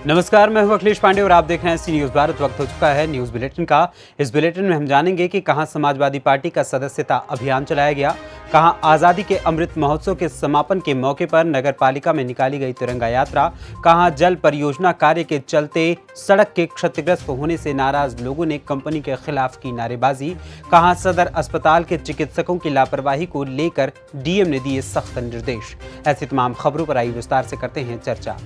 नमस्कार, मैं हूं अखिलेश पांडे और आप देख रहे हैं सी न्यूज़ भारत। वक्त हो चुका है न्यूज़ बुलेटिन का। इस बुलेटिन में हम जानेंगे कि कहां समाजवादी पार्टी का सदस्यता अभियान चलाया गया, कहां आज़ादी के अमृत महोत्सव के समापन के मौके पर नगर पालिका में निकाली गई तिरंगा यात्रा, कहां जल परियोजना कार्य के चलते सड़क के क्षतिग्रस्त होने से नाराज लोगों ने कंपनी के खिलाफ की नारेबाजी, कहां सदर अस्पताल के चिकित्सकों की लापरवाही को लेकर डीएम ने दिए सख्त निर्देश। ऐसी तमाम खबरों पर आई विस्तार से करते हैं चर्चा।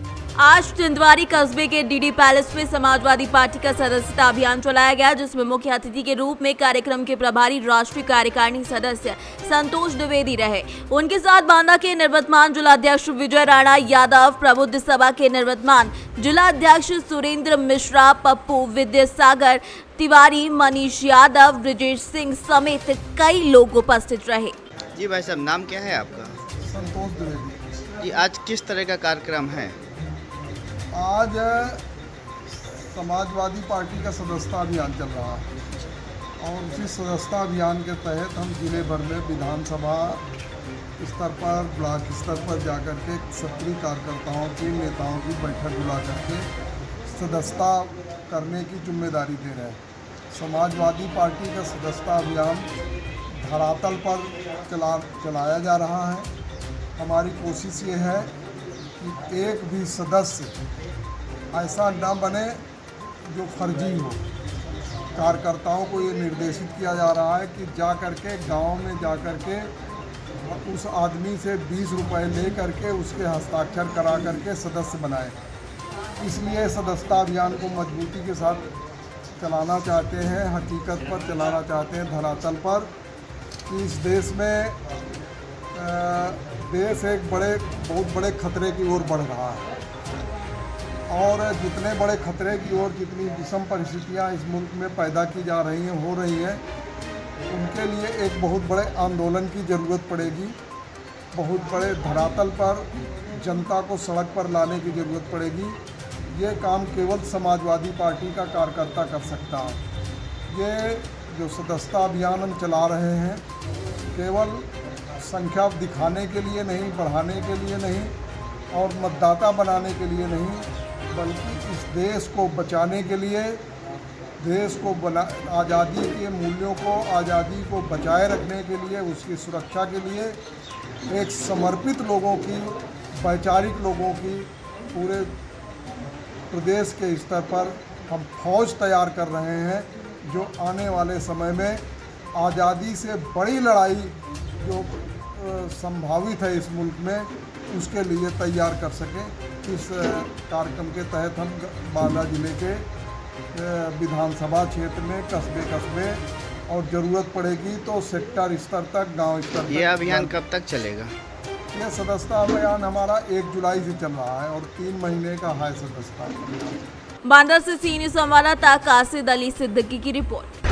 आज चंदवारी कस्बे के डीडी पैलेस में समाजवादी पार्टी का सदस्यता अभियान चलाया गया, जिसमें मुख्य अतिथि के रूप में कार्यक्रम के प्रभारी राष्ट्रीय कार्यकारिणी सदस्य संतोष द्विवेदी रहे। उनके साथ बांदा के निवर्तमान जिलाध्यक्ष विजय राणा यादव, प्रबुद्ध सभा के निवर्तमान जिलाध्यक्ष सुरेंद्र मिश्रा, पप्पू विद्यासागर तिवारी, मनीष यादव, ब्रिजेश सिंह समेत कई लोग उपस्थित रहे। जी भाई साहब, नाम क्या है आपका? संतोष द्विवेदी। जी, आज किस तरह का कार्यक्रम है? आज समाजवादी पार्टी का सदस्यता अभियान चल रहा है और उसी सदस्यता अभियान के तहत हम जिले भर में विधानसभा स्तर पर, ब्लॉक स्तर पर जाकर के सक्रिय कार्यकर्ताओं की, नेताओं की बैठक बुला करके सदस्यता करने की जिम्मेदारी दे रहे हैं। समाजवादी पार्टी का सदस्यता अभियान धरातल पर चलाया जा रहा है। हमारी कोशिश ये है कि एक भी सदस्य ऐसा न बने जो फर्जी हो। कार्यकर्ताओं को ये निर्देशित किया जा रहा है कि जा करके गांव में जा करके उस आदमी से 20 रुपए ले करके उसके हस्ताक्षर करा करके सदस्य बनाए। इसलिए सदस्यता अभियान को मजबूती के साथ चलाना चाहते हैं, हकीकत पर चलाना चाहते हैं, धरातल पर। कि इस देश में देश एक बहुत बड़े खतरे की ओर बढ़ रहा है और जितने बड़े खतरे की ओर जितनी विषम परिस्थितियां इस मुल्क में पैदा की जा रही हैं, हो रही हैं, उनके लिए एक बहुत बड़े आंदोलन की ज़रूरत पड़ेगी। बहुत बड़े धरातल पर जनता को सड़क पर लाने की ज़रूरत पड़ेगी। ये काम केवल समाजवादी पार्टी का कार्यकर्ता कर सकता है। ये जो सदस्यता अभियान हम चला रहे हैं, केवल संख्या दिखाने के लिए नहीं, बढ़ाने के लिए नहीं और मतदाता बनाने के लिए नहीं, बल्कि इस देश को बचाने के लिए, देश को आज़ादी के मूल्यों को, आज़ादी को बचाए रखने के लिए, उसकी सुरक्षा के लिए एक समर्पित लोगों की, वैचारिक लोगों की पूरे प्रदेश के स्तर पर हम फौज तैयार कर रहे हैं, जो आने वाले समय में आज़ादी से बड़ी लड़ाई जो संभावित है इस मुल्क में, उसके लिए तैयार कर सकें। इस कार्यक्रम के तहत हम बांदा जिले के विधानसभा क्षेत्र में कस्बे और ज़रूरत पड़ेगी तो सेक्टर स्तर तक, गांव स्तर तक। ये अभियान कब तक चलेगा? यह सदस्यता अभियान हमारा 1 जुलाई से चल रहा है और 3 महीने का है सदस्यता अभियान। बांदा से सीनियर संवाददाता कासिद अली सिद्दीकी की रिपोर्ट।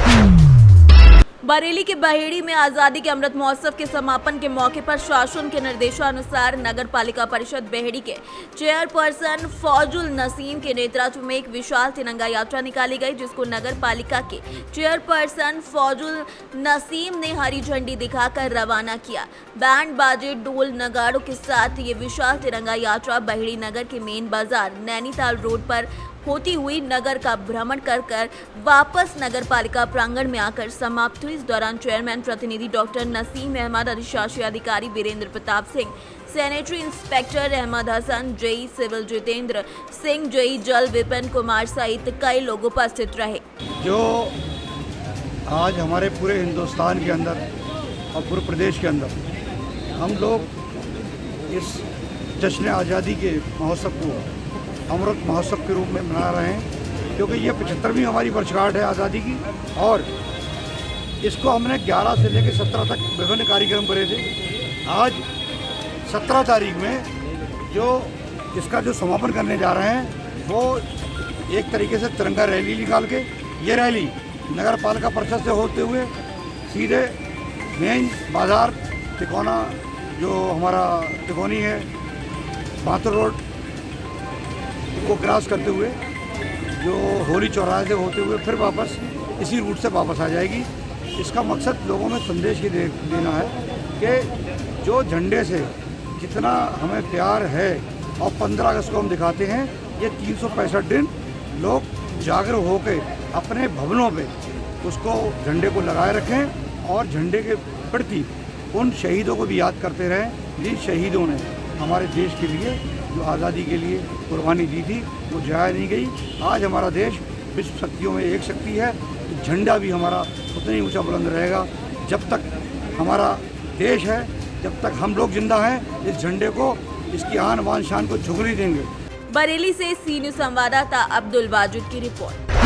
बरेली के बहेड़ी में आजादी के अमृत महोत्सव के समापन के मौके पर शासन के निर्देशानुसार नगर पालिका परिषद बहेड़ी के चेयरपर्सन फौजुल नसीम के नेतृत्व में एक विशाल तिरंगा यात्रा निकाली गई, जिसको नगर पालिका के चेयरपर्सन फौजुल नसीम ने हरी झंडी दिखाकर रवाना किया। बैंड बाजे, ढोल नगाड़ों के साथ ये विशाल तिरंगा यात्रा बहेड़ी नगर के मेन बाजार नैनीताल रोड पर होती हुई नगर का भ्रमण कर वापस नगर पालिका प्रांगण में आकर समाप्त हुई। इस दौरान चेयरमैन प्रतिनिधि डॉक्टर नसीम अहमद, अधिशासी अधिकारी Virendra Pratap Singh, sanitary inspector Ahmad Hasan, JE civil Jitendra Singh, JE जल विपिन कुमार सहित कई लोग उपस्थित रहे। जो आज हमारे पूरे हिंदुस्तान के अंदर और पूरे प्रदेश के अंदर हम लोग इस जश्न आज़ादी के महोत्सव को अमृत महोत्सव के रूप में मना रहे हैं, क्योंकि ये 75वीं हमारी वर्षगांठ है आज़ादी की और इसको हमने 11 से लेकर 17 तक विभिन्न कार्यक्रम करे थे। आज 17 तारीख में जो इसका जो समापन करने जा रहे हैं, वो एक तरीके से तिरंगा रैली निकाल के, ये रैली नगर पालिका परिषद से होते हुए सीधे मेन बाज़ार तिकोना, जो हमारा तिकोनी है, बांतर रोड को क्रॉस करते हुए जो होली चौराहे से होते हुए फिर वापस इसी रूट से वापस आ जाएगी। इसका मकसद लोगों में संदेश ये देना है कि जो झंडे से जितना हमें प्यार है और 15 अगस्त को हम दिखाते हैं, ये 365 दिन लोग जागरूक होकर अपने भवनों पे उसको झंडे को लगाए रखें और झंडे के प्रति उन शहीदों को भी याद करते रहें जिन शहीदों ने हमारे देश के लिए जो आज़ादी के लिए कुर्बानी दी थी वो जाया नहीं गई। आज हमारा देश विश्व शक्तियों में एक शक्ति है, तो झंडा भी हमारा उतना ही ऊंचा बुलंद रहेगा। जब तक हमारा देश है, जब तक हम लोग जिंदा हैं, इस झंडे को, इसकी आन बान शान को झुक नहीं देंगे। बरेली से सी न्यूज संवाददाता अब्दुल वाजिद की रिपोर्ट।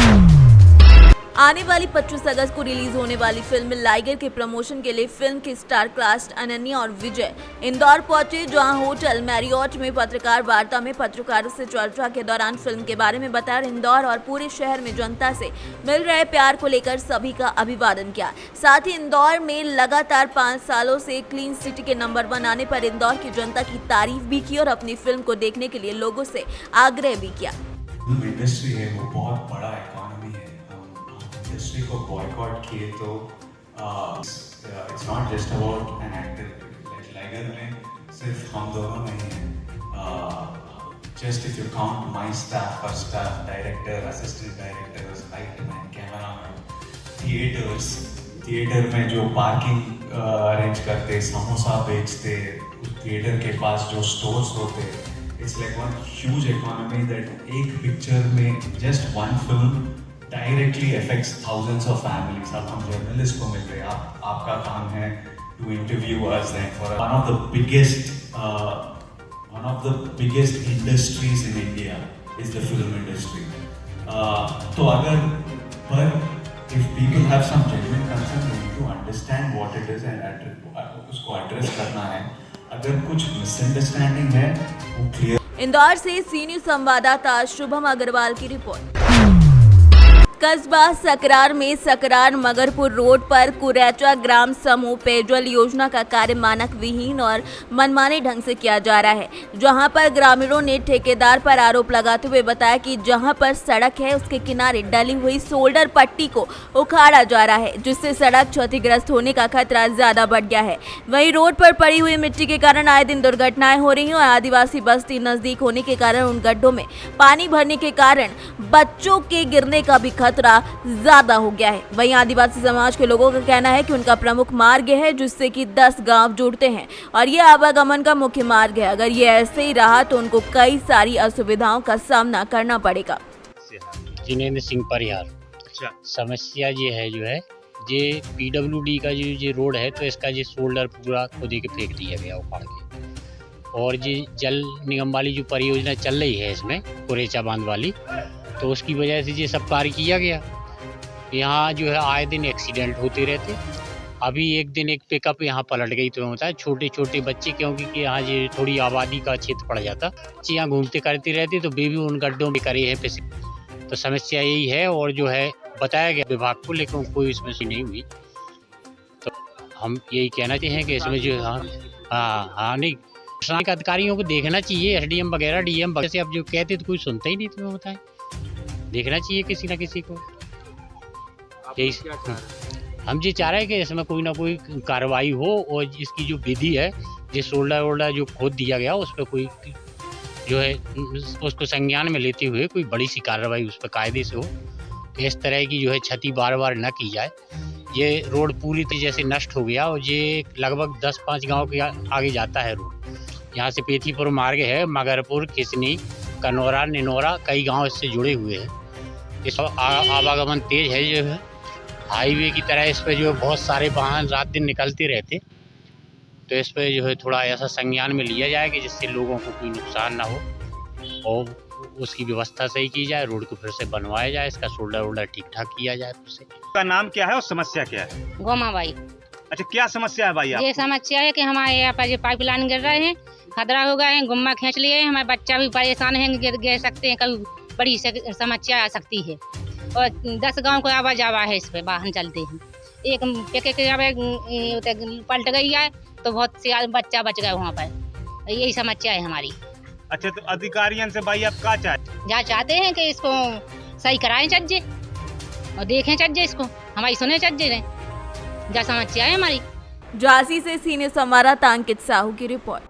आने वाली 25 अगस्त को रिलीज होने वाली फिल्म लाइगर के प्रमोशन के लिए फिल्म के स्टार कास्ट अनन्या और विजय इंदौर पहुंचे, जहां होटल मैरियट में पत्रकार वार्ता में पत्रकारों से चर्चा के दौरान फिल्म के बारे में बताया। इंदौर और पूरे शहर में जनता से मिल रहे प्यार को लेकर सभी का अभिवादन किया। साथ ही इंदौर में लगातार 5 सालों से क्लीन सिटी के नंबर 1 आने पर इंदौर की जनता की तारीफ भी की और अपनी फिल्म को देखने के लिए लोगों से आग्रह भी किया। इंडस्ट्री है वो बहुत बड़ा इकोनॉमी है, इंडस्ट्री को बॉयकॉट किए तो it's not just about an actor. Liger में सिर्फ हम दोनों नहीं हैं, just if you count my staff, first staff, director, assistant directors, lightman, cameraman, theatre में जो पार्किंग अरेंज करते, समोसा बेचते, उस थिएटर के पास जो स्टोर्स होते, it's like one huge economy that एक पिक्चर में just one film directly affects thousands of families. अब हम जर्नलिस्ट को मिल रहे हैं, आपका काम है to interview us and for one of the biggest industries in India is the film industry. तो अगर if people have some genuine concern, we need to understand what it is and उसको address करना है। अगर कुछ misunderstanding है वो clear. Indore से सी न्यूज संवाददाता शुभम अग्रवाल की रिपोर्ट। कस्बा सकरार में सकरार मगरपुर रोड पर कुरैचा ग्राम समूह पेयजल योजना का कार्य मानक विहीन और मनमाने ढंग से किया जा रहा है, जहां पर ग्रामीणों ने ठेकेदार पर आरोप लगाते हुए बताया कि जहां पर सड़क है उसके किनारे डली हुई शोल्डर पट्टी को उखाड़ा जा रहा है, जिससे सड़क क्षतिग्रस्त होने का खतरा ज्यादा बढ़ गया है। वहीं रोड पर पड़ी हुई मिट्टी के कारण आए दिन दुर्घटनाएं हो रही हैं और आदिवासी बस्ती नजदीक होने के कारण उन गड्ढों में पानी भरने के कारण बच्चों के गिरने का भी खतरा ज्यादा हो गया है। वहीं आदिवासी समाज के लोगों का कहना है कि उनका प्रमुख मार्ग है जिससे कि 10 गांव जुड़ते हैं और ये आवागमन का मुख्य मार्ग है। अगर ये ऐसे ही रहा तो उनको कई सारी असुविधाओं का सामना करना पड़ेगा। जिनेंद्र सिंह परिहार। समस्या ये है ये PWD का जो रोड है, तो इसका ये शोल्डर पूरा खोदे के फेंक दिया गया उखाड़ के, और ये जल निगम वाली जो परियोजना चल रही है इसमें कुरेचा बांध वाली, तो उसकी वजह से ये सब कार्य किया गया। यहाँ जो है आए दिन एक्सीडेंट होते रहते। अभी एक दिन एक पिकअप यहाँ पलट गई, तो होता है छोटे छोटे बच्चे, क्योंकि यहाँ ये थोड़ी आबादी का क्षेत्र पड़ जाता, बच्चे यहाँ घूमते करते रहते, तो वे भी उन गड्ढों में करे हैं पैसे। तो समस्या यही है, और जो है बताया गया विभाग को, लेकिन कोई इसमें से नहीं हुई। तो हम यही कहना चाहिए कि इसमें जो हाँ नहीं, प्रशासनिक अधिकारियों को देखना चाहिए, SDM वगैरह DM वगैरह से अब जो कहते तो कोई सुनता ही नहीं। तुम्हें बताएं, देखना चाहिए किसी ना किसी को। यही हम ये चाह रहे हैं कि इसमें कोई ना कोई कार्रवाई हो, और इसकी जो विधि है, जो शोल्डर जो खोद दिया गया उस पर कोई जो है उसको संज्ञान में लेते हुए कोई बड़ी सी कार्रवाई उस पर कायदे से हो। तो इस तरह की जो है क्षति बार बार न की जाए। ये रोड पूरी तरीके से नष्ट हो गया, और ये लगभग 10-5 गाँव के आगे जाता है रोड। यहाँ से पेथीपुर मार्ग है, मगरपुर, किसनी, कनौरा, निनौरा, कई गांव इससे जुड़े हुए हैं। इस आवागमन तेज है, जो है हाईवे की तरह इस पे जो है बहुत सारे वाहन रात दिन निकलते रहते। तो इस पे जो है थोड़ा ऐसा संज्ञान में लिया जाए कि जिससे लोगों को कोई नुकसान ना हो, और उसकी व्यवस्था सही की जाए, रोड को फिर से बनवाया जाए, इसका शोल्डर ठीक ठाक किया जाए फिर से। का नाम क्या है और समस्या क्या है? गोमा बाई। अच्छा, क्या समस्या है भाई आप? ये समस्या है कि हमारे यहाँ पर पाइपलाइन गिर रहे हैं, खतरा हो गए हैं, गुम्मा खींच लिए हैं, हमारे बच्चा भी परेशान है, गिर सकते हैं, कभी बड़ी समस्या आ सकती है। और 10 गांव को आवा जावा है, इस पे वाहन चलते हैं। एक पलट गई है तो बहुत से बच्चा बच गए वहाँ पर। यही समस्या है हमारी। अच्छा, तो अधिकारियों से भाई आप क्या चाहते हैं कि इसको सही कराएं चज्जे, और देखें चज्जे, इसको हमारी सुने चज्जे ने, क्या समस्या है हमारी। झांसी से सीनियर संवाददाता अंकित साहू की रिपोर्ट।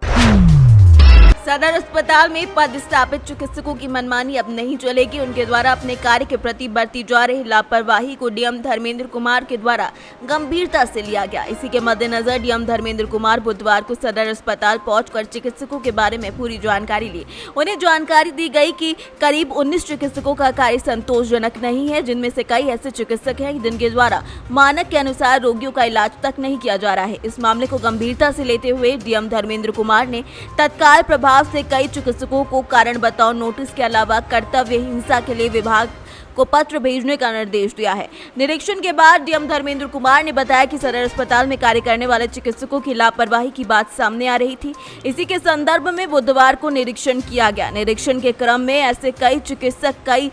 सदर अस्पताल में पदस्थापित चिकित्सकों की मनमानी अब नहीं चलेगी। उनके द्वारा अपने कार्य के प्रति बरती जा रही लापरवाही को डीएम धर्मेंद्र कुमार के द्वारा गंभीरता से लिया गया। इसी के मद्देनजर डीएम धर्मेंद्र कुमार बुधवार को सदर अस्पताल पहुंचकर चिकित्सकों के बारे में पूरी जानकारी ली। उन्हें जानकारी दी गई कि करीब 19 चिकित्सकों का कार्य संतोषजनक नहीं है, जिनमें से कई ऐसे चिकित्सक हैं जिनके द्वारा मानक के अनुसार रोगियों का इलाज तक नहीं किया जा रहा है। इस मामले को गंभीरता से लेते हुए डीएम धर्मेंद्र कुमार ने तत्काल प्रभाव से कई चिकित्सकों को कारण बताओ नोटिस के अलावा कर्तव्य हिंसा के लिए विभाग को पत्र भेजने का निर्देश दिया है। निरीक्षण के बाद डीएम धर्मेंद्र कुमार ने बताया कि सदर अस्पताल में कार्य करने वाले चिकित्सकों की लापरवाही की बात सामने आ रही थी। इसी के संदर्भ में बुधवार को निरीक्षण किया गया। निरीक्षण के क्रम में ऐसे कई चिकित्सक कई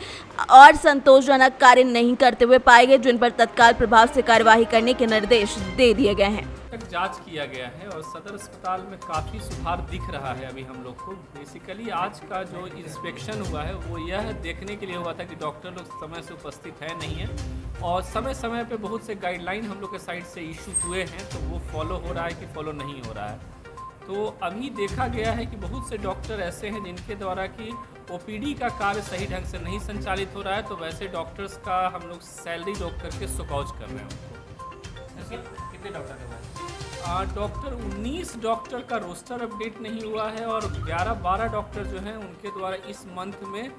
और संतोषजनक कार्य नहीं करते हुए पाए गए, जिन पर तत्काल प्रभाव से कार्यवाही करने के निर्देश दे दिए गए हैं। जांच किया गया है और सदर अस्पताल में काफ़ी सुधार दिख रहा है। अभी हम लोग को बेसिकली आज का जो इंस्पेक्शन हुआ है वो यह देखने के लिए हुआ था कि डॉक्टर लोग समय से उपस्थित है नहीं है, और समय समय पे बहुत से गाइडलाइन हम लोग के साइड से इशू हुए हैं, तो वो फॉलो हो रहा है कि फॉलो नहीं हो रहा है। तो अभी देखा गया है कि बहुत से डॉक्टर ऐसे हैं जिनके द्वारा कि ओपीडी का कार्य सही ढंग से नहीं संचालित हो रहा है, तो वैसे डॉक्टर्स का हम लोग सैलरी रोक करके सुकौज कर रहे हैं उनको। कितने डॉक्टर हैं? डॉक्टर 19 डॉक्टर का रोस्टर अपडेट नहीं हुआ है और 11-12 डॉक्टर जो हैं उनके द्वारा इस मंथ में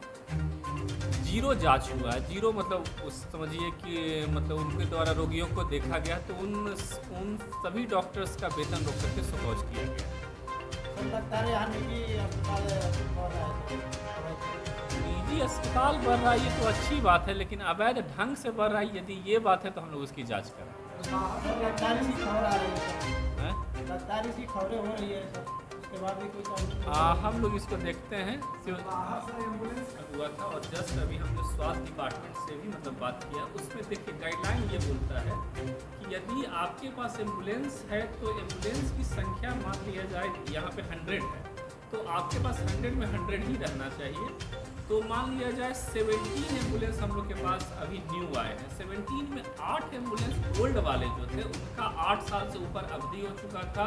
0 जांच हुआ है। 0 मतलब उस समझिए कि मतलब उनके द्वारा रोगियों को देखा गया, तो उन सभी डॉक्टर्स का वेतन रोक करके सुकौज किया गया। निजी अस्पताल बढ़ रहा है ये तो अच्छी बात है, लेकिन अवैध ढंग से बढ़ रहा है यदि ये बात है तो हम लोग उसकी जांच करें। हम लोग इसको देखते हैं। हुआ था और जस्ट अभी हमने स्वास्थ्य डिपार्टमेंट से भी मतलब बात किया, उसमें देखिए गाइडलाइन ये बोलता है कि यदि आपके पास एम्बुलेंस है तो एम्बुलेंस की संख्या मान लिया जाए यहाँ पे 100 है, तो आपके पास 100 में 100 ही रहना चाहिए। तो मान लिया जाए 17 एम्बुलेंस हम लोग के पास अभी न्यू आए हैं। 17 में 8 एम्बुलेंस ओल्ड वाले जो थे उनका 8 साल से ऊपर अवधि हो चुका था,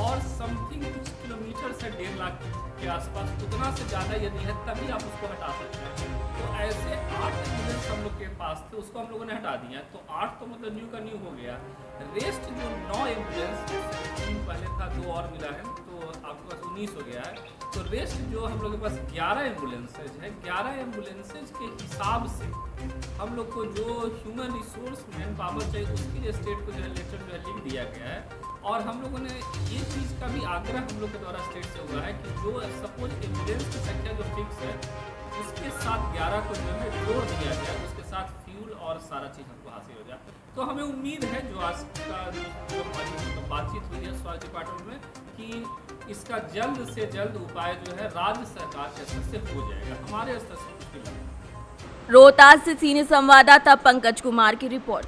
और समथिंग कुछ किलोमीटर से 1.5 लाख के आसपास उतना से ज़्यादा यदि है तभी आप उसको हटा सकते हैं। तो ऐसे 8 एम्बुलेंस हम लोग के पास थे, उसको हम लोगों ने हटा दिया, तो 8 तो मतलब न्यू का न्यू हो गया। रेस्ट जो 9 एम्बुलेंस 3 पहले था 2 और मिला है, तो आपके पास 19 हो गया है। तो रेस्ट जो हम लोग के पास 11 एम्बुलेंसेज है, 11 एम्बुलेंसेज के हिसाब से हम लोग को जो ह्यूमन रिसोर्स मैन पावर चाहिए उसकी स्टेट को जो है लेटर जो है लिख दिया गया है। और हम लोगों ने ये चीज़ का भी आग्रह हम लोग के द्वारा स्टेट से हुआ है कि जो सपोज एम्बुलेंस की संख्या जो फिक्स है उसके साथ 11 को जो है जोड़ दिया गया, उसके साथ फ्यूल और सारा चीज़ हमको हासिल हो जाए। तो हमें उम्मीद है जो आज का जो हमारी बातचीत हुई है स्वास्थ्य डिपार्टमेंट में कि इसका जल्द से जल्द उपाय जो है राज्य सरकार के स्तर से हो जाएगा, हमारे स्तर से मुश्किल है। रोहतास से सीनियर संवाददाता पंकज कुमार की रिपोर्ट।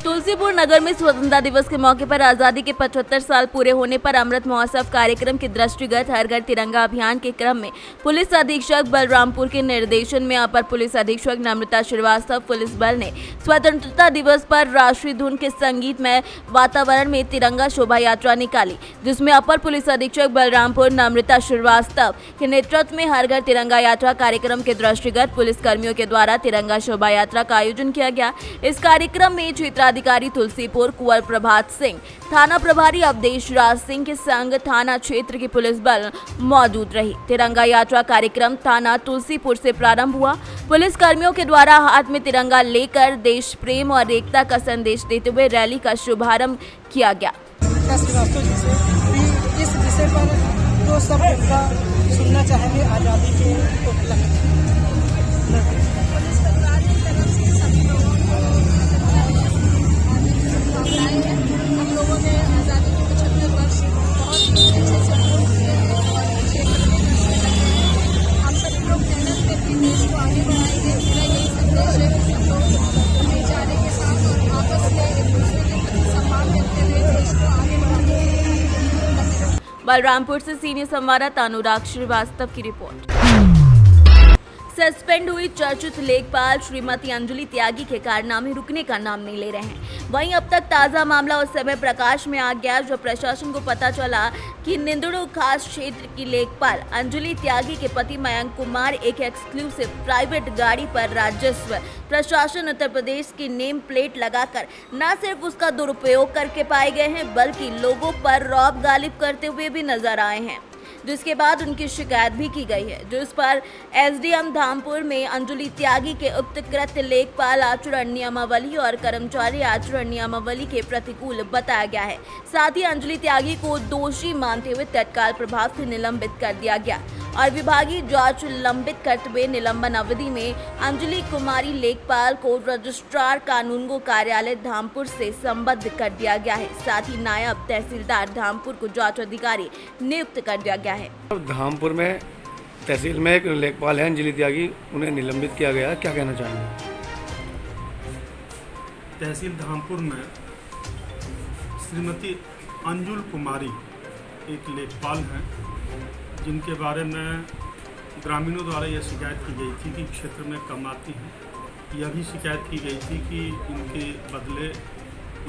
तुलसीपुर नगर में स्वतंत्रता दिवस के मौके पर आजादी के 75 साल पूरे होने पर अमृत महोत्सव कार्यक्रम के दृष्टिगत हर घर तिरंगा अभियान के क्रम में पुलिस अधीक्षक बलरामपुर के निर्देशन में अपर पुलिस अधीक्षक नम्रता श्रीवास्तव पुलिस बल ने स्वतंत्रता दिवस पर राष्ट्रीय धुन के संगीतमय वातावरण में तिरंगा शोभा यात्रा निकाली, जिसमें अपर पुलिस अधीक्षक बलरामपुर नम्रता श्रीवास्तव के नेतृत्व में हर घर तिरंगा यात्रा कार्यक्रम के दृष्टिगत पुलिस कर्मियों के द्वारा तिरंगा शोभा यात्रा का आयोजन किया गया। इस कार्यक्रम में क्षेत्राधिकारी तुलसीपुर कुंवर प्रभात सिंह, थाना प्रभारी अवधेश राज सिंह के संग थाना क्षेत्र की पुलिस बल मौजूद रही। तिरंगा यात्रा कार्यक्रम थाना तुलसीपुर से प्रारंभ हुआ। पुलिस कर्मियों के द्वारा हाथ में तिरंगा लेकर देश प्रेम और एकता का संदेश देते हुए रैली का शुभारंभ किया गया। इस विषय पर तो सब सुनना चाहेंगे आजादी के हम लोगों ने आज़ादी के 75 वर्ष बहुत अच्छे से हम सभी लोग मेहनत करके देश को आगे बढ़ाएंगे। मेरा यही संदेश है कि हम लोग भाईचारे के साथ और आपस में एक दूसरे के प्रति सम्मान करते हुए देश को आगे बढ़ाएंगे। बलरामपुर से सीनियर संवाददाता अनुराग श्रीवास्तव की रिपोर्ट। सस्पेंड हुई चर्चित लेखपाल श्रीमती अंजलि त्यागी के कारनामे रुकने का नाम नहीं ले रहे हैं। वहीं अब तक ताजा मामला उस समय प्रकाश में आ गया जब प्रशासन को पता चला कि निंदड़ू खास क्षेत्र की लेखपाल अंजलि त्यागी के पति मयंक कुमार एक एक्सक्लूसिव प्राइवेट गाड़ी पर राजस्व प्रशासन उत्तर प्रदेश की नेम प्लेट लगाकर न सिर्फ उसका दुरुपयोग करके पाए गए हैं बल्कि लोगों पर रौब गालिब करते हुए भी नजर आए हैं, जिसके बाद उनकी शिकायत भी की गई है, जिस पर एसडीएम धामपुर में अंजलि त्यागी के उक्त कृत्य लेखपाल आचरण नियमावली और कर्मचारी आचरण नियमावली के प्रतिकूल बताया गया है। साथ ही अंजलि त्यागी को दोषी मानते हुए तत्काल प्रभाव से निलंबित कर दिया गया और विभागीय जांच लंबित करते हुए निलंबन अवधि में अंजलि कुमारी लेखपाल को रजिस्ट्रार कानूनगो कार्यालय धामपुर से संबद्ध कर दिया गया है। साथ ही नायब तहसीलदार धामपुर को जांच अधिकारी नियुक्त कर दिया गया है। धामपुर में तहसील में एक लेखपाल है अंजलि त्यागी, उन्हें निलंबित किया गया है, क्या कहना चाहेंगे? तहसील धामपुर में श्रीमती अंजुल कुमारी एक लेखपाल हैं जिनके बारे में ग्रामीणों द्वारा यह शिकायत की गई थी कि क्षेत्र में कम आती हैं। यह भी शिकायत की गई थी कि इनके बदले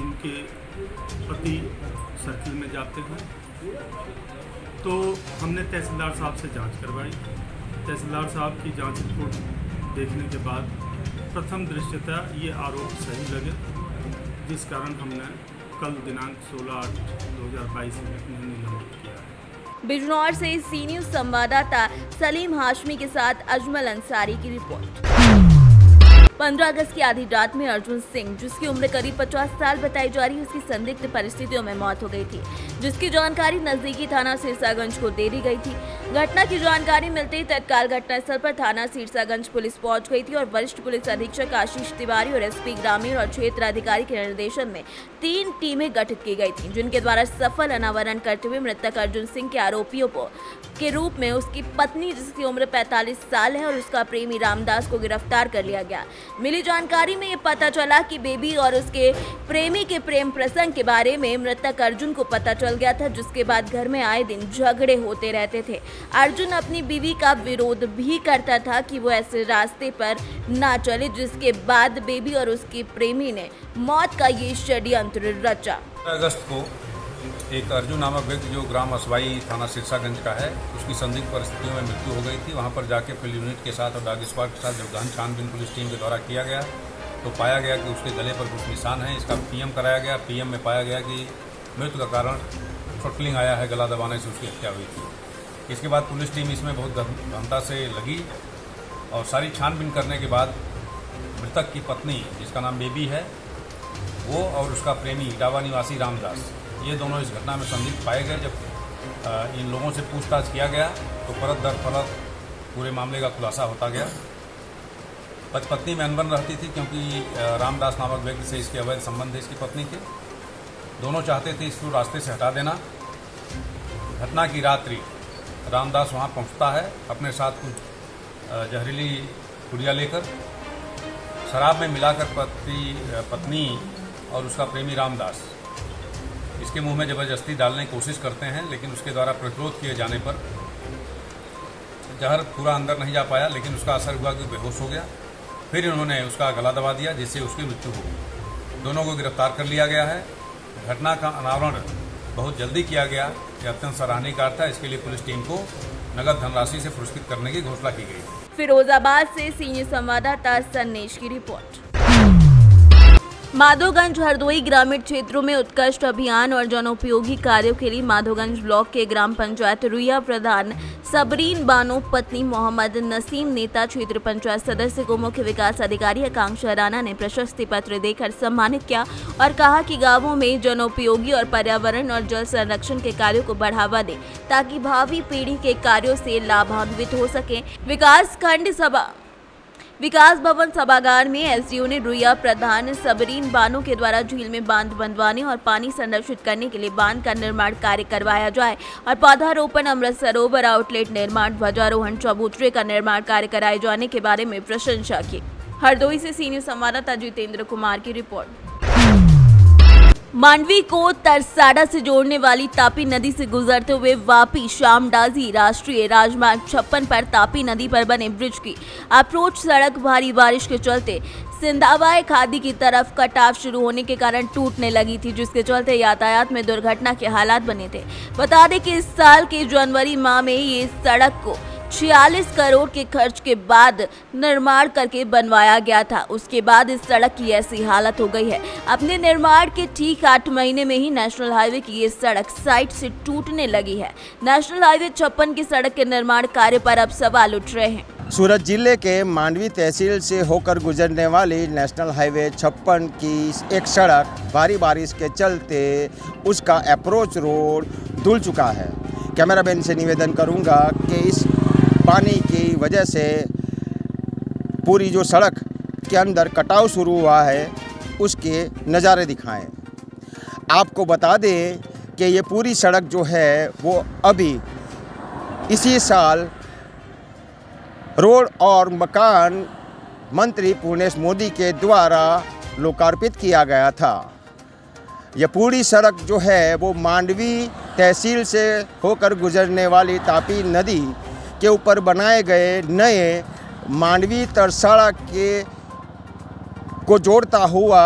इनके पति सर्किल में जाते हैं। तो हमने तहसीलदार साहब से जांच करवाई। तहसीलदार साहब की जांच रिपोर्ट देखने के बाद प्रथम दृष्टया ये आरोप सही लगे, जिस कारण हमने कल दिनांक 16/8/2022 में इन्हें निलंबित किया है। बिजनौर से सी न्यूज संवाददाता सलीम हाशमी के साथ अजमल अंसारी की रिपोर्ट। 15 अगस्त की आधी रात में अर्जुन सिंह, जिसकी उम्र करीब 50 साल बताई जा रही है, उसकी संदिग्ध परिस्थितियों में मौत हो गई थी, जिसकी जानकारी नजदीकी थाना सिरसागंज को दे दी गई थी। घटना की जानकारी मिलते ही तत्काल घटनास्थल पर थाना सिरसागंज पुलिस पहुंच गई थी और वरिष्ठ पुलिस अधीक्षक आशीष तिवारी और एसपी ग्रामीण और क्षेत्र अधिकारी के निर्देशन में 3 टीमें गठित की गई थी, जिनके द्वारा सफल अनावरण करते हुए मृतक अर्जुन सिंह के आरोपियों के रूप में उसकी पत्नी, जिसकी उम्र 45 साल है, और उसका प्रेमी रामदास को गिरफ्तार कर लिया गया। मिली जानकारी में ये पता चला कि बेबी और उसके प्रेमी के प्रेम प्रसंग के बारे में मृतक अर्जुन को पता चल गया था, जिसके बाद घर में आए दिन झगड़े होते रहते थे। अर्जुन अपनी बीवी का विरोध भी करता था कि वो ऐसे रास्ते पर ना चले, जिसके बाद बेबी और उसके प्रेमी ने मौत का ये षड्यंत्र रचा। अगस्त को एक अर्जुन नामक व्यक्ति जो ग्राम असवाई थाना सिरसागंज का है, उसकी संदिग्ध परिस्थितियों में मृत्यु हो गई थी। वहां पर जाके फील्ड यूनिट के साथ और डॉग स्क्वाड के साथ जब गहन छानबीन पुलिस टीम के द्वारा किया गया तो पाया गया कि उसके गले पर कुछ निशान हैं। इसका पीएम कराया गया। पीएम में पाया गया कि मृत्यु का कारण थ्रोटलिंग आया है, गला दबाने से उसकी हत्या हुई थी। इसके बाद पुलिस टीम इसमें बहुत गहनता से लगी और सारी छानबीन करने के बाद मृतक की पत्नी, जिसका नाम बेबी है, वो और उसका प्रेमी इटावा निवासी रामदास, ये दोनों इस घटना में संदिग्ध पाए गए। जब इन लोगों से पूछताछ किया गया तो परत दर परत पूरे मामले का खुलासा होता गया। पत्नी में अनबन रहती थी क्योंकि रामदास नामक व्यक्ति से इसके अवैध संबंध है इसकी पत्नी के। दोनों चाहते थे इसको रास्ते से हटा देना। घटना की रात्रि रामदास वहाँ पहुँचता है अपने साथ कुछ जहरीली पुड़िया लेकर, शराब में मिलाकर पत्नी और उसका प्रेमी रामदास इसके मुंह में ज़बरदस्ती डालने की कोशिश करते हैं, लेकिन उसके द्वारा प्रतिरोध किए जाने पर जहर पूरा अंदर नहीं जा पाया, लेकिन उसका असर हुआ कि बेहोश हो गया। फिर इन्होंने उसका गला दबा दिया, जिससे उसकी मृत्यु हो गई। दोनों को गिरफ्तार कर लिया गया है। घटना का अनावरण बहुत जल्दी किया गया, यह अत्यंत सराहनीय कार्य था। इसके लिए पुलिस टीम को नगद धनराशि से पुरस्कृत करने की घोषणा की गई। फिरोजाबाद से सीनियर संवाददाता सन्नेश की रिपोर्ट। माधोगंज हरदोई ग्रामीण क्षेत्रों में उत्कृष्ट अभियान और जनोपयोगी कार्यों के लिए माधोगंज ब्लॉक के ग्राम पंचायत रुइया प्रधान सबरीन बानो पत्नी मोहम्मद नसीम नेता क्षेत्र पंचायत सदस्य को मुख्य विकास अधिकारी आकांक्षा राणा ने प्रशस्ति पत्र देकर सम्मानित किया और कहा कि गांवों में जनोपयोगी और पर्यावरण और जल संरक्षण के कार्यों को बढ़ावा दें ताकि भावी पीढ़ी के कार्यों से लाभान्वित हो सके। विकास भवन सभागार में एसडीओ ने रुइया प्रधान सबरीन बानो के द्वारा झील में बांध बनवाने और पानी संरक्षित करने के लिए बांध का निर्माण कार्य करवाया जाए और पौधारोपण, अमृत सरोवर आउटलेट निर्माण, ध्वजारोहण, चबूतरे का निर्माण कार्य कराए जाने के बारे में प्रशंसा की। हरदोई से सीनियर संवाददाता जितेंद्र कुमार की रिपोर्ट। मांडवी को तरसाड़ा से जोड़ने वाली तापी नदी से गुजरते हुए वापी शामडाजी राष्ट्रीय राजमार्ग 56 पर तापी नदी पर बने ब्रिज की अप्रोच सड़क भारी बारिश के चलते सिंधावाए खादी की तरफ कटाव शुरू होने के कारण टूटने लगी थी, जिसके चलते यातायात में दुर्घटना के हालात बने थे। बता दें कि इस साल के जनवरी माह में ये सड़क को 46 करोड़ के खर्च के बाद निर्माण करके बनवाया गया था। उसके बाद इस सड़क की ऐसी हालत हो गई है। अपने निर्माण के ठीक 8 महीने में ही नेशनल हाईवे की ये सड़क साइड से टूटने लगी है। नेशनल हाईवे 56 की सड़क के निर्माण कार्य पर अब सवाल उठ रहे हैं। सूरत जिले के मांडवी तहसील से होकर गुजरने वाली नेशनल हाईवे 56 की एक सड़क भारी बारिश के चलते उसका अप्रोच रोड धुल चुका है। कैमरामैन से निवेदन करूंगा कि इस पानी की वजह से पूरी जो सड़क के अंदर कटाव शुरू हुआ है उसके नज़ारे दिखाएं। आपको बता दें कि ये पूरी सड़क जो है वो अभी इसी साल रोड और मकान मंत्री पूर्णेश मोदी के द्वारा लोकार्पित किया गया था। यह पूरी सड़क जो है वो मांडवी तहसील से होकर गुजरने वाली तापी नदी के ऊपर बनाए गए नए मांडवी तरसाड़ा के को जोड़ता हुआ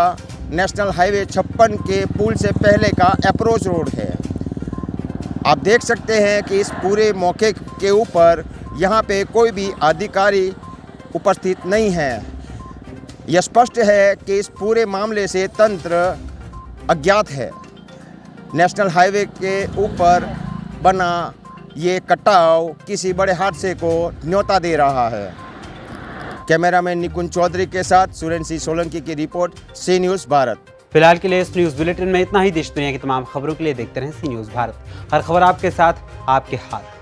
नेशनल हाईवे 56 के पुल से पहले का अप्रोच रोड है। आप देख सकते हैं कि इस पूरे मौके के ऊपर यहाँ पे कोई भी अधिकारी उपस्थित नहीं है। यह स्पष्ट है कि इस पूरे मामले से तंत्र अज्ञात है। नेशनल हाईवे के ऊपर बना ये कटाव किसी बड़े हादसे को न्योता दे रहा है। कैमरामैन निकुंज चौधरी के साथ सुरेंद्र सोलंकी की रिपोर्ट, सी न्यूज़ भारत। फिलहाल के लिए इस न्यूज़ बुलेटिन में इतना ही। देश दुनिया की तमाम खबरों के लिए देखते रहें सी न्यूज़ भारत। हर खबर आपके साथ, आपके हाथ।